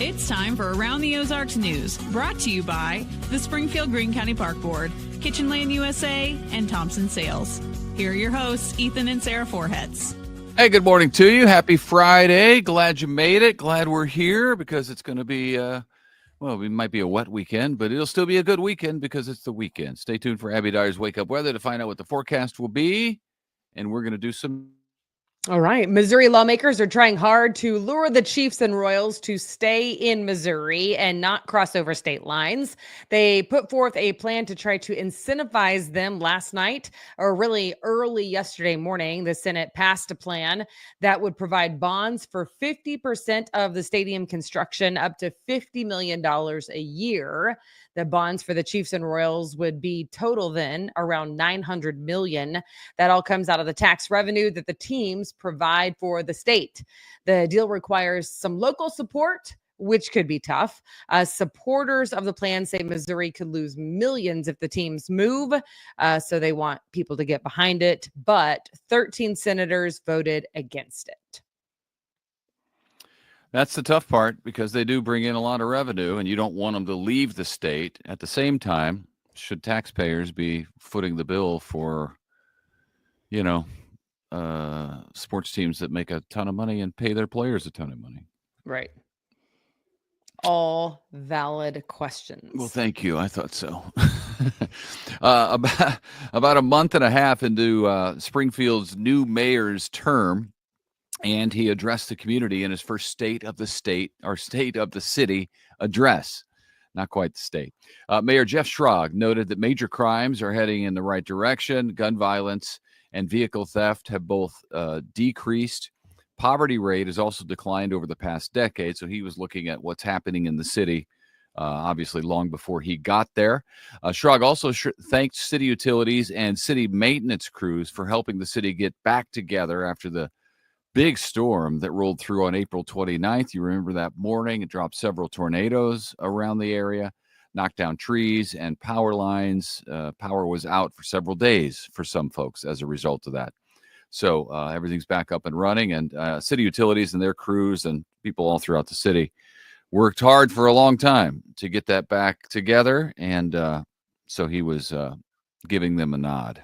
It's time for Around the Ozarks News, brought to you by the Springfield Greene County Park Board, Kitchen Land USA, and Thompson Sales. Here are your hosts, Ethan and Sarah Forhetz. Hey, good morning to you. Happy Friday. Glad you made it. Glad we're here because it's going to be, it might be a wet weekend, but it'll still be a good weekend because it's the weekend. Stay tuned for Abby Dyer's Wake Up Weather to find out what the forecast will be, and we're going to do some. All right. Missouri lawmakers are trying hard to lure the Chiefs and Royals to stay in Missouri and not cross over state lines. They put forth a plan to try to incentivize them last night, or really early yesterday morning. The Senate passed a plan that would provide bonds for 50% of the stadium construction, up to $50 million a year. The bonds for the Chiefs and Royals would be total then around $900 million. That all comes out of the tax revenue that the teams provide for the state. The deal requires some local support, which could be tough. Supporters of the plan say Missouri could lose millions if the teams move, so they want people to get behind it. But 13 senators voted against it. That's the tough part because they do bring in a lot of revenue, and you don't want them to leave the state. At the same time, should taxpayers be footing the bill for, sports teams that make a ton of money and pay their players a ton of money? Right. All valid questions. Well, thank you. I thought so. About a month and a half into Springfield's new mayor's term, and he addressed the community in his first State of the City address. Not quite the state. Mayor Jeff Schrag noted that major crimes are heading in the right direction. Gun violence and vehicle theft have both decreased. Poverty rate has also declined over the past decade. So he was looking at what's happening in the city, obviously long before he got there. Schrag also thanked city utilities and city maintenance crews for helping the city get back together after the big storm that rolled through on April 29th. You remember that morning. It dropped several tornadoes around the area, knocked down trees and power lines. Power was out for several days for some folks as a result of that. So everything's back up and running, and city utilities and their crews and people all throughout the city worked hard for a long time to get that back together. And so he was giving them a nod.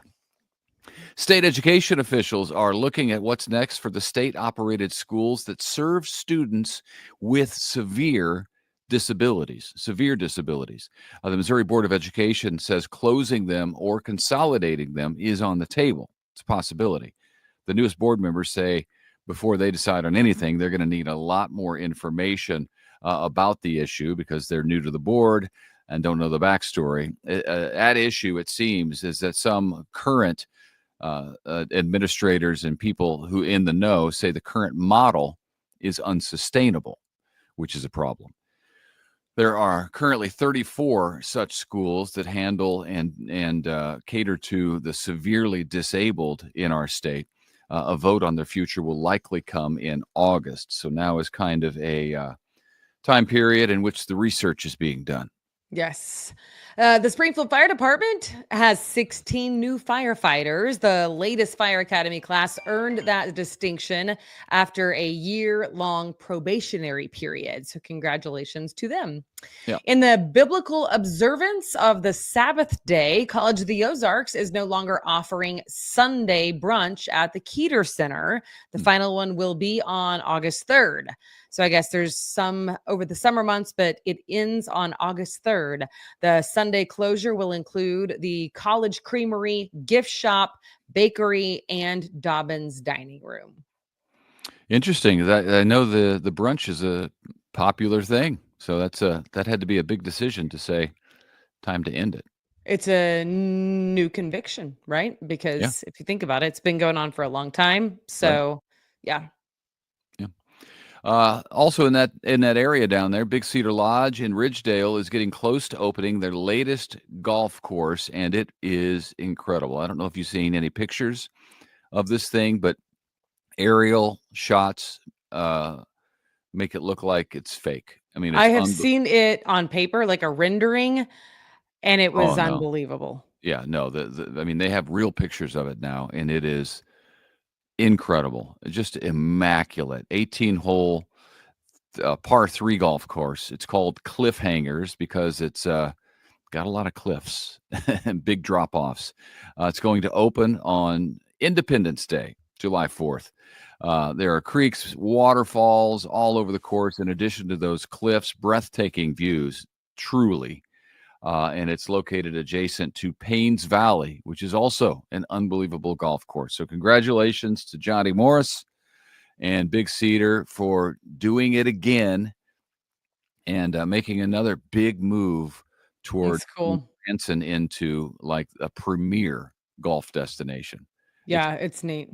State education officials are looking at what's next for the state-operated schools that serve students with severe disabilities. The Missouri Board of Education says closing them or consolidating them is on the table. It's a possibility. The newest board members say before they decide on anything, they're going to need a lot more information about the issue because they're new to the board and don't know the backstory. At issue, it seems, is that some current administrators and people who in the know say the current model is unsustainable, which is a problem. There are currently 34 such schools that handle and cater to the severely disabled in our state. A vote on their future will likely come in August. So now is kind of a time period in which the research is being done. Yes. The Springfield Fire Department has 16 new firefighters. The latest Fire Academy class earned that distinction after a year-long probationary period. So congratulations to them. Yeah. In the biblical observance of the Sabbath day, College of the Ozarks is no longer offering Sunday brunch at the Cedar Center. The final one will be on August 3rd. So I guess there's some over the summer months, but it ends on August 3rd. The Sunday closure will include the College Creamery, gift shop, bakery, and Dobbins dining room. Interesting. I know the brunch is a popular thing. So that had to be a big decision to say time to end it. It's a new conviction, right? Because if you think about it, it's been going on for a long time. So, yeah. Also in that area down there, Big Cedar Lodge in Ridgedale is getting close to opening their latest golf course, and it is incredible. I don't know if you've seen any pictures of this thing, but aerial shots make it look like it's fake. I mean, I have seen it on paper, like a rendering, and it was no. unbelievable. Yeah, no, I mean, they have real pictures of it now, and it is incredible. Just immaculate. 18-hole, par 3 golf course. It's called Cliffhangers because it's got a lot of cliffs and big drop-offs. It's going to open on Independence Day, July 4th. There are creeks, waterfalls all over the course. In addition to those cliffs, breathtaking views, truly. And it's located adjacent to Paynes Valley, which is also an unbelievable golf course. So congratulations to Johnny Morris and Big Cedar for doing it again and making another big move toward Branson into like a premier golf destination. Yeah, it's neat.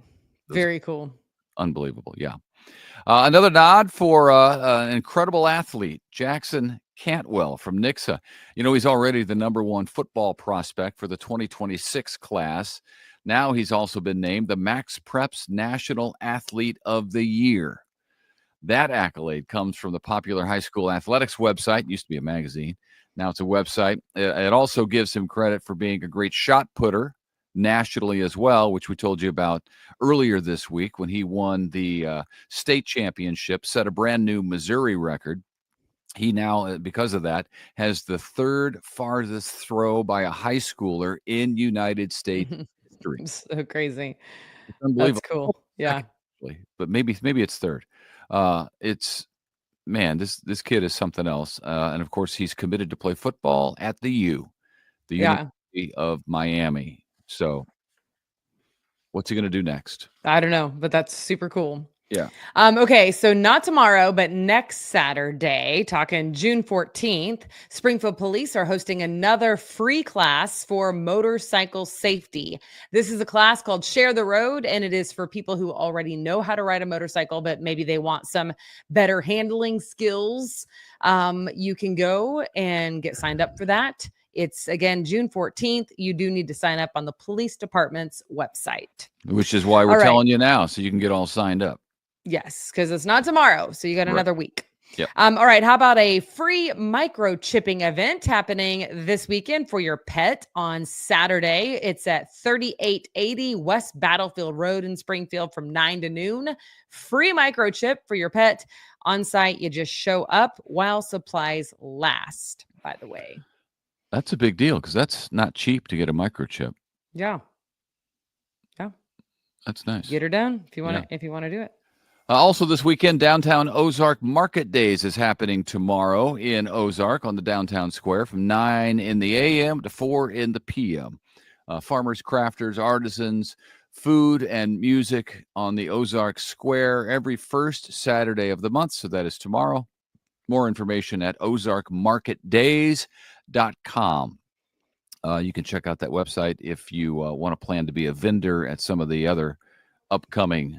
Very cool. Unbelievable. Yeah. Another nod for an incredible athlete, Jackson Cantwell from Nixa. He's already the #1 football prospect for the 2026 class. Now he's also been named the Max Preps National Athlete of the Year. That accolade comes from the popular high school athletics website. It used to be a magazine. Now it's a website. It also gives him credit for being a great shot putter nationally as well, which we told you about earlier this week when he won the state championship, set a brand new Missouri record. He now, because of that, has the 3rd farthest throw by a high schooler in United States history. So crazy. It's unbelievable. That's cool. Yeah. But maybe it's 3rd. This kid is something else. And of course, he's committed to play football at the University of Miami. So what's he going to do next? I don't know, but that's super cool. Yeah. Okay, so not tomorrow, but next Saturday, talking June 14th, Springfield Police are hosting another free class for motorcycle safety. This is a class called Share the Road, and it is for people who already know how to ride a motorcycle, but maybe they want some better handling skills. You can go and get signed up for that. It's, again, June 14th. You do need to sign up on the police department's website. Which is why we're telling you now, so you can get all signed up. Yes, because it's not tomorrow, so you got another week. Yep. All right, how about a free microchipping event happening this weekend for your pet on Saturday? It's at 3880 West Battlefield Road in Springfield from 9 to noon. Free microchip for your pet on site. You just show up while supplies last, by the way. That's a big deal because that's not cheap to get a microchip. Yeah. That's nice. Get her done if you want to do it. Also this weekend, Downtown Ozark Market Days is happening tomorrow in Ozark on the downtown square from 9 in the a.m. to 4 in the p.m. Farmers, crafters, artisans, food, and music on the Ozark Square every first Saturday of the month. So that is tomorrow. More information at ozarkmarketdays.com. You can check out that website if you want to plan to be a vendor at some of the other upcoming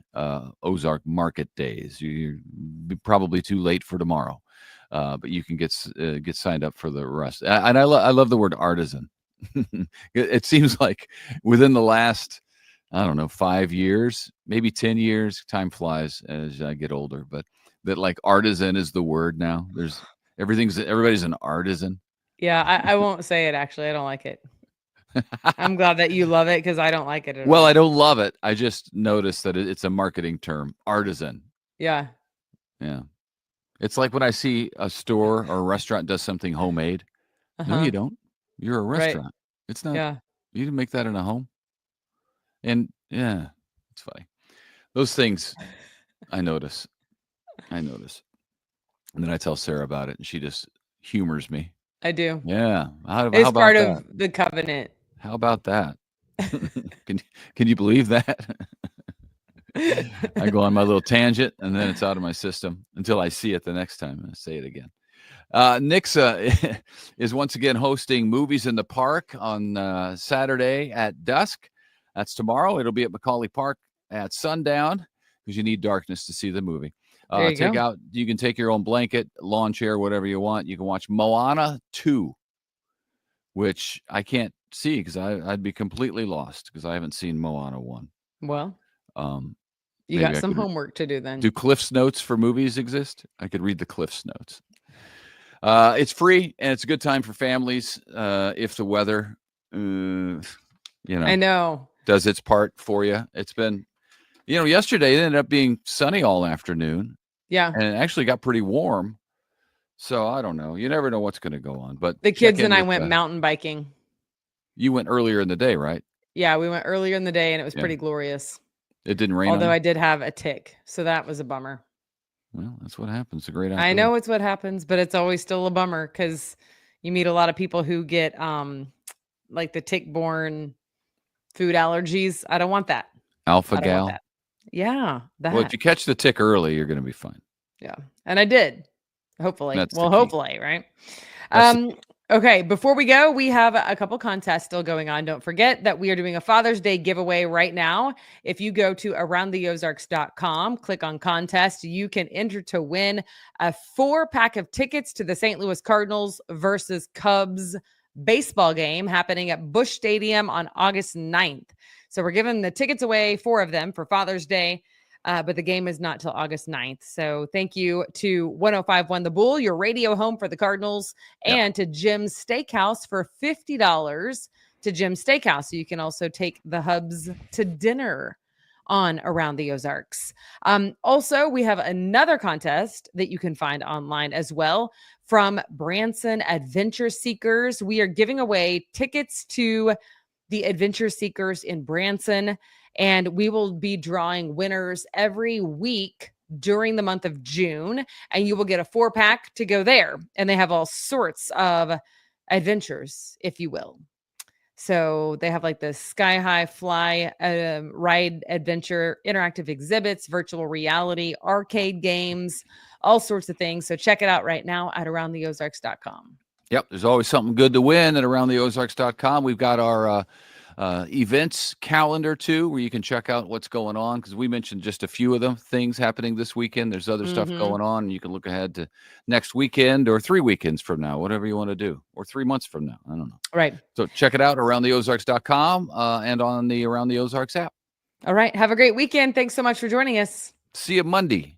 Ozark Market Days. You're probably too late for tomorrow, but you can get signed up for the rest. And I love the word artisan. It seems like within the last, 5 years, maybe 10 years, time flies as I get older, but that like artisan is the word now. Everybody's an artisan. Yeah, I won't say it, actually. I don't like it. I'm glad that you love it because I don't like it at all. Well, I don't love it. I just noticed that it's a marketing term, artisan. Yeah. Yeah. It's like when I see a store or a restaurant does something homemade. No, you don't. You're a restaurant. Right. It's not. Yeah. You didn't make that in a home. And yeah, it's funny. Those things I notice. And then I tell Sarah about it and she just humors me. I do. Yeah. It's part of the covenant. How about that? Can you believe that? I go on my little tangent and then it's out of my system until I see it the next time and I say it again. Nixa is once again hosting Movies in the Park on Saturday at dusk. That's tomorrow. It'll be at Macaulay Park at sundown because you need darkness to see the movie. You can take your own blanket, lawn chair, whatever you want. You can watch Moana 2, which I can't see because I'd be completely lost because I haven't seen Moana 1. Well, you got some homework to do then. Do Cliff's Notes for movies exist? I could read the Cliff's Notes. It's free and it's a good time for families if the weather, I know, does its part for you. It's been, yesterday it ended up being sunny all afternoon. Yeah. And it actually got pretty warm. So I don't know. You never know what's going to go on. But The check kids in and I with, went mountain biking. You went earlier in the day, right? Yeah, we went earlier in the day and it was Yeah. pretty glorious. It didn't rain on Although you? I did have a tick, so that was a bummer. Well, that's what happens. A great outdoor. I know it's what happens, but it's always still a bummer because you meet a lot of people who get like the tick-borne food allergies. I don't want that. Alpha I don't want gal. that. Yeah, Well, if that. you catch the tick early, you're going to be fine. Yeah, and I did. Hopefully. That's the Well, key. hopefully, right? That's the Okay, before we go, we have a couple contests still going on. Don't forget that we are doing a Father's Day giveaway right now. If you go to aroundtheozarks.com, click on contest, you can enter to win a 4-pack of tickets to the St. Louis Cardinals versus Cubs baseball game happening at Busch Stadium on August 9th. So we're giving the tickets away, 4 of them for Father's Day. But the game is not till August 9th. So thank you to 105.1 The Bull, your radio home for the Cardinals, and to Jim's Steakhouse for $50 to Jim's Steakhouse. So you can also take the Hubs to dinner on Around the Ozarks. Also, we have another contest that you can find online as well from Branson Adventure Seekers. We are giving away tickets to the Adventure Seekers in Branson. And we will be drawing winners every week during the month of June. And you will get a 4-pack to go there. And they have all sorts of adventures, if you will. So they have like the Sky High Fly ride adventure, interactive exhibits, virtual reality, arcade games, all sorts of things. So check it out right now at aroundtheozarks.com. Yep. There's always something good to win at aroundtheozarks.com. We've got our events calendar too, where you can check out what's going on, because we mentioned just a few of them things happening this weekend. There's other stuff going on, and you can look ahead to next weekend or 3 weekends from now, whatever you want to do, or 3 months from now. I don't know. Right. So check it out aroundtheozarks.com and on the Around the Ozarks app. All right. Have a great weekend. Thanks so much for joining us. See you Monday.